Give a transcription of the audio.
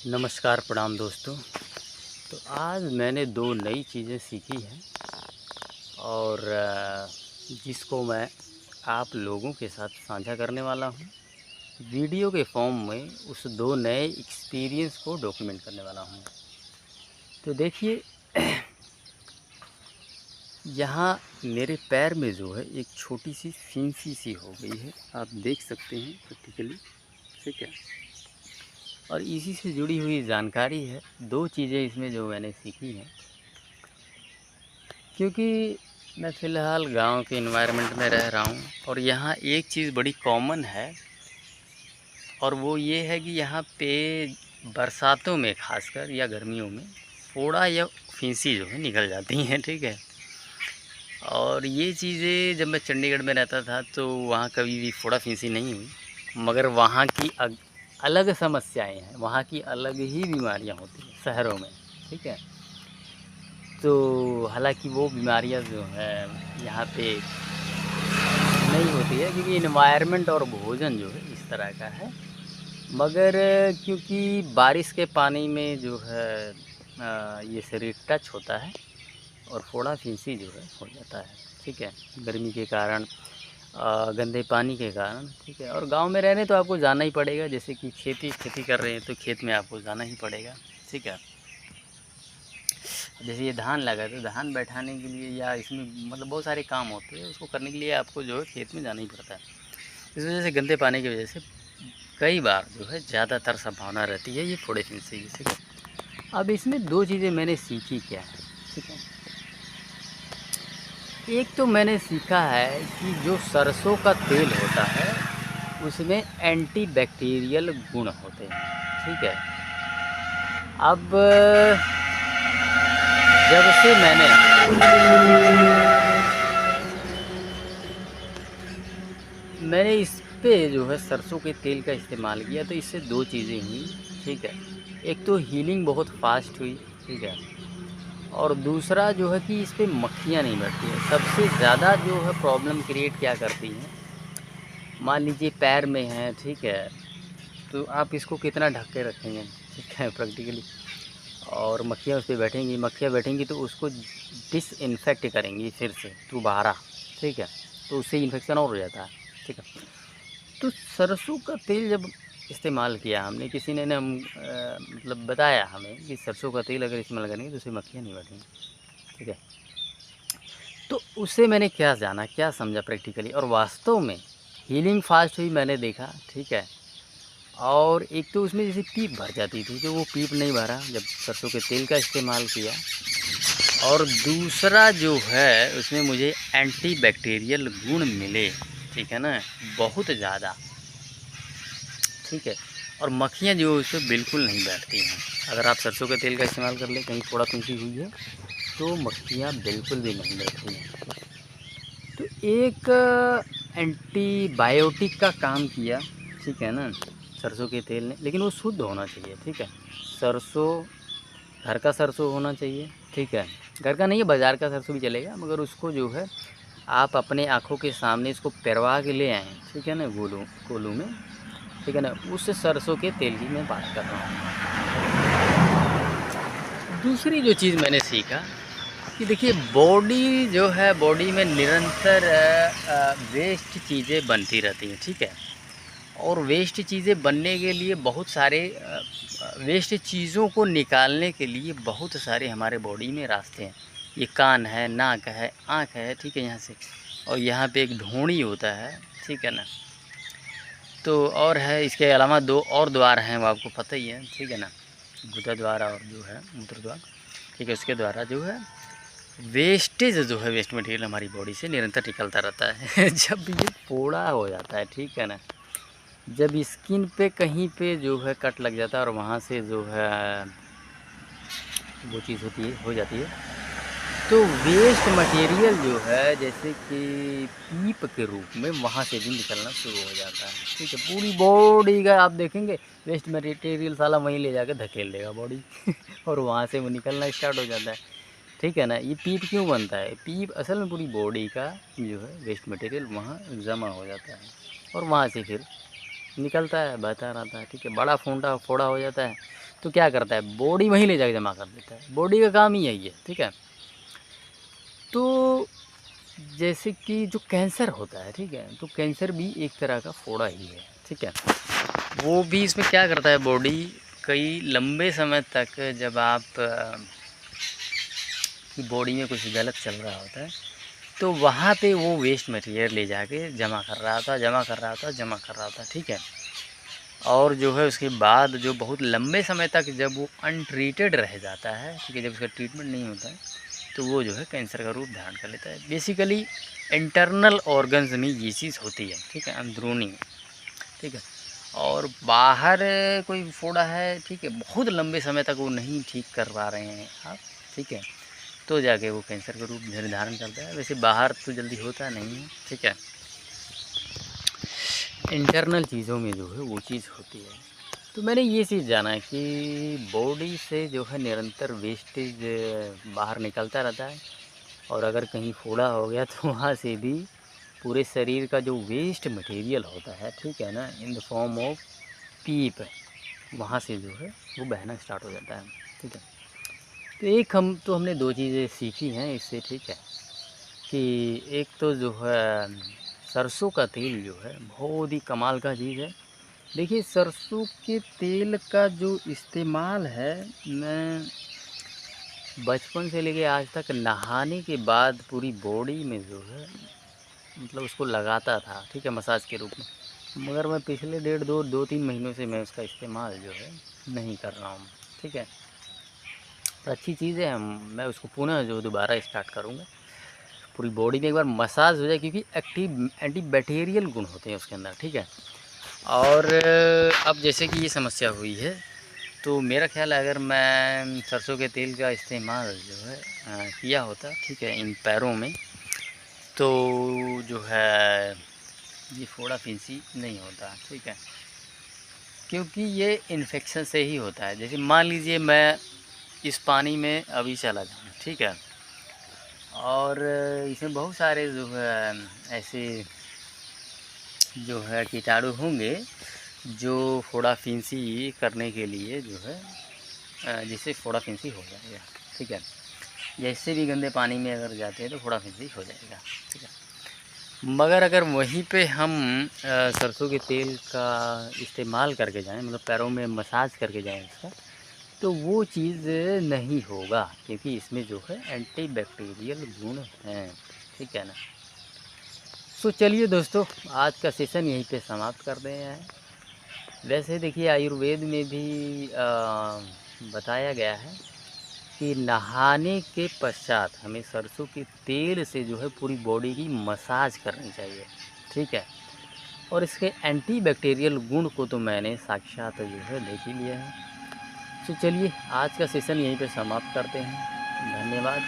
नमस्कार प्रणाम दोस्तों। तो आज मैंने दो नई चीज़ें सीखी हैं और जिसको मैं आप लोगों के साथ साझा करने वाला हूँ। वीडियो के फॉर्म में उस दो नए एक्सपीरियंस को डॉक्यूमेंट करने वाला हूँ। तो देखिए यहाँ मेरे पैर में जो है एक छोटी सी फिंसी सी हो गई है, आप देख सकते हैं प्रैक्टिकली, ठीक है। और इसी से जुड़ी हुई जानकारी है, दो चीज़ें इसमें जो मैंने सीखी हैं। क्योंकि मैं फ़िलहाल गांव के एनवायरनमेंट में रह रहा हूं और यहाँ एक चीज़ बड़ी कॉमन है और वो ये है कि यहाँ पे बरसातों में खासकर या गर्मियों में फोड़ा या फिंसी जो है निकल जाती हैं, ठीक है। और ये चीज़ें जब मैं चंडीगढ़ में रहता था तो वहाँ कभी भी फोड़ा फिंसी नहीं हुई, मगर वहाँ की अलग समस्याएं हैं, वहाँ की अलग ही बीमारियाँ होती हैं शहरों में, ठीक है। तो हालांकि वो बीमारियाँ जो है यहाँ पे नहीं होती है क्योंकि इन्वायरमेंट और भोजन जो है इस तरह का है। मगर क्योंकि बारिश के पानी में जो है ये शरीर टच होता है और फोड़ा फिंसी जो है हो जाता है, ठीक है। गर्मी के कारण, गंदे पानी के कारण, ठीक है। और गांव में रहने तो आपको जाना ही पड़ेगा, जैसे कि खेती कर रहे हैं तो खेत में आपको जाना ही पड़ेगा, ठीक है। जैसे ये धान लगा तो धान बैठाने के लिए या इसमें मतलब बहुत सारे काम होते हैं, उसको करने के लिए आपको जो है खेत में जाना ही पड़ता है। इस वजह से गंदे पानी की वजह से कई बार जो है ज़्यादातर संभावना रहती है ये फोड़े फिंसी की, ठीक है। अब इसमें दो चीज़ें मैंने सीखी क्या है, ठीक है। एक तो मैंने सीखा है कि जो सरसों का तेल होता है उसमें एंटी बैक्टीरियल गुण होते हैं, ठीक है। अब जब से मैंने इस पे जो है सरसों के तेल का इस्तेमाल किया तो इससे दो चीज़ें हुई, ठीक है। एक तो हीलिंग बहुत फास्ट हुई, ठीक है। और दूसरा जो है कि इस पे मक्खियाँ नहीं बैठती हैं। सबसे ज़्यादा जो है प्रॉब्लम क्रिएट क्या करती हैं, मान लीजिए पैर में है, ठीक है, तो आप इसको कितना ढक के रखेंगे, ठीक है, प्रैक्टिकली। और मक्खियाँ उस पर बैठेंगी, मक्खियाँ बैठेंगी तो उसको डिसइंफेक्ट करेंगी फिर से दोबारा, ठीक है। तो उससे इन्फेक्शन और हो जाता है, ठीक है। तो सरसों का तेल जब इस्तेमाल किया हमने, किसी ने हम मतलब बताया हमें कि सरसों का तेल अगर इस्तेमाल करेंगे तो उससे मक्खियाँ नहीं बैठेंगी, ठीक है। तो उससे मैंने क्या जाना, क्या समझा प्रैक्टिकली, और वास्तव में हीलिंग फास्ट हुई मैंने देखा, ठीक है। और एक तो उसमें जैसे पीप भर जाती थी तो वो पीप नहीं भरा जब सरसों के तेल का इस्तेमाल किया। और दूसरा जो है उसमें मुझे एंटी बैक्टीरियल गुण मिले, ठीक है ना, बहुत ज़्यादा, ठीक है। और मक्खियाँ जो उस पर बिल्कुल नहीं बैठती हैं। अगर आप सरसों के तेल का इस्तेमाल कर लें, कहीं थोड़ा फिंसी हुई है तो मक्खियाँ बिल्कुल भी नहीं बैठती हैं। तो एक एंटीबायोटिक का काम किया, ठीक है ना, सरसों के तेल ने। लेकिन वो शुद्ध होना चाहिए, ठीक है। सरसों घर का सरसों होना चाहिए, ठीक है। घर का नहीं है, बाज़ार का सरसों भी चलेगा, मगर उसको जो है आप अपने आँखों के सामने इसको पेरवा के ले आएँ, ठीक है ना, कोलू में, ठीक है ना। उस सरसों के तेल की मैं बात कर रहा हूँ। दूसरी जो चीज़ मैंने सीखा कि देखिए बॉडी जो है, बॉडी में निरंतर वेस्ट चीज़ें बनती रहती हैं, ठीक है। और वेस्ट चीज़ें बनने के लिए बहुत सारे वेस्ट चीज़ों को निकालने के लिए बहुत सारे हमारे बॉडी में रास्ते हैं। ये कान है, नाक है, आँख है, ठीक है, यहाँ से। और यहाँ पे एक ढूंढी होता है, ठीक है ना। तो और है, इसके अलावा दो और द्वार हैं, वो आपको पता ही है, ठीक है ना, गुदा द्वार और जो है मूत्र द्वार, ठीक है। उसके द्वारा जो है वेस्टेज जो है, वेस्ट मटेरियल हमारी बॉडी से निरंतर निकलता रहता है। जब ये फोड़ा हो जाता है, ठीक है ना, जब स्किन पे कहीं पे जो है कट लग जाता है और वहाँ से जो है वो चीज़ होती है, हो जाती है, तो वेस्ट मटेरियल जो है जैसे कि पीप के रूप में वहाँ से भी निकलना शुरू हो जाता है, ठीक है। पूरी बॉडी का आप देखेंगे वेस्ट मटेरियल साला वहीं ले जाकर धकेल देगा बॉडी और वहाँ से वो निकलना स्टार्ट हो जाता है, ठीक है ना। ये पीप क्यों बनता है, पीप असल में पूरी बॉडी का जो है वेस्ट मटेरियल वहाँ जमा हो जाता है और वहाँ से फिर निकलता है, बहता रहता है, ठीक है। बड़ा फोंडा फोड़ा हो जाता है तो क्या करता है, बॉडी वहीं ले जाके जमा कर देता है। बॉडी का काम ही यही है, ठीक है। तो जैसे कि जो कैंसर होता है, ठीक है, तो कैंसर भी एक तरह का फोड़ा ही है, ठीक है। वो भी इसमें क्या करता है, बॉडी कई लंबे समय तक जब आप की बॉडी में कुछ गलत चल रहा होता है तो वहाँ पे वो वेस्ट मटेरियल ले जाके जमा कर रहा था, जमा कर रहा था, जमा कर रहा था, ठीक है। और जो है उसके बाद जो बहुत लंबे समय तक जब वो अनट्रीटेड रह जाता है, ठीक है, जब उसका ट्रीटमेंट नहीं होता है तो वो जो है कैंसर का रूप धारण कर लेता है। बेसिकली इंटरनल ऑर्गन्स में ये चीज़ होती है, ठीक है, अंदरूनी, ठीक है। और बाहर कोई फोड़ा है, ठीक है, बहुत लंबे समय तक वो नहीं ठीक कर पा रहे हैं आप, ठीक है, तो जाके वो कैंसर का रूप निर्धारण करता है। वैसे बाहर तो जल्दी होता नहीं है, ठीक है, इंटरनल चीज़ों में जो है वो चीज़ होती है। तो मैंने ये चीज़ जाना है कि बॉडी से जो है निरंतर वेस्टेज बाहर निकलता रहता है, और अगर कहीं फोड़ा हो गया तो वहाँ से भी पूरे शरीर का जो वेस्ट मटेरियल होता है, ठीक है ना, इन द फॉर्म ऑफ पीप, वहाँ से जो है वो बहना स्टार्ट हो जाता है, ठीक है। तो एक हमने दो चीज़ें सीखी हैं इससे, ठीक है, कि एक तो जो है सरसों का तेल जो है बहुत ही कमाल का चीज़ है। देखिए सरसों के तेल का जो इस्तेमाल है, मैं बचपन से लेके आज तक नहाने के बाद पूरी बॉडी में जो है मतलब उसको लगाता था, ठीक है, मसाज के रूप में। मगर मैं पिछले 1.5 2 3 महीनों से मैं उसका इस्तेमाल जो है नहीं कर रहा हूँ, ठीक है। तो अच्छी चीज़ है, मैं उसको पुनः जो दोबारा स्टार्ट करूँगा। पूरी बॉडी में एक बार मसाज हो जाए, क्योंकि एक्टिव एंटीबैक्टीरियल गुण होते हैं उसके अंदर, ठीक है। और अब जैसे कि ये समस्या हुई है तो मेरा ख़्याल है अगर मैं सरसों के तेल का इस्तेमाल जो है किया होता, ठीक है, इन पैरों में, तो जो है ये फोड़ा फिंसी नहीं होता, ठीक है। क्योंकि ये इन्फेक्शन से ही होता है। जैसे मान लीजिए मैं इस पानी में अभी चला जाऊँ, ठीक है, और इसमें बहुत सारे जो है ऐसे जो है कीटाणु होंगे जो फोड़ा फिंसी करने के लिए जो है जिससे फोड़ा फिंसी हो जाएगा, ठीक है। जैसे भी गंदे पानी में अगर जाते हैं तो फोड़ा फिंसी हो जाएगा, ठीक है। मगर अगर वहीं पे हम सरसों के तेल का इस्तेमाल करके जाएं, मतलब पैरों में मसाज करके जाएं इसका, तो वो चीज़ नहीं होगा, क्योंकि इसमें जो है एंटीबैक्टीरियल गुण हैं, ठीक है ना। तो चलिए दोस्तों, आज का सेशन यहीं पे समाप्त कर रहे हैं। वैसे देखिए आयुर्वेद में भी बताया गया है कि नहाने के पश्चात हमें सरसों के तेल से जो है पूरी बॉडी की मसाज करनी चाहिए, ठीक है। और इसके एंटीबैक्टीरियल गुण को तो मैंने साक्षात जो है देख ही लिया है। तो चलिए आज का सेशन यहीं पे समाप्त करते हैं। धन्यवाद।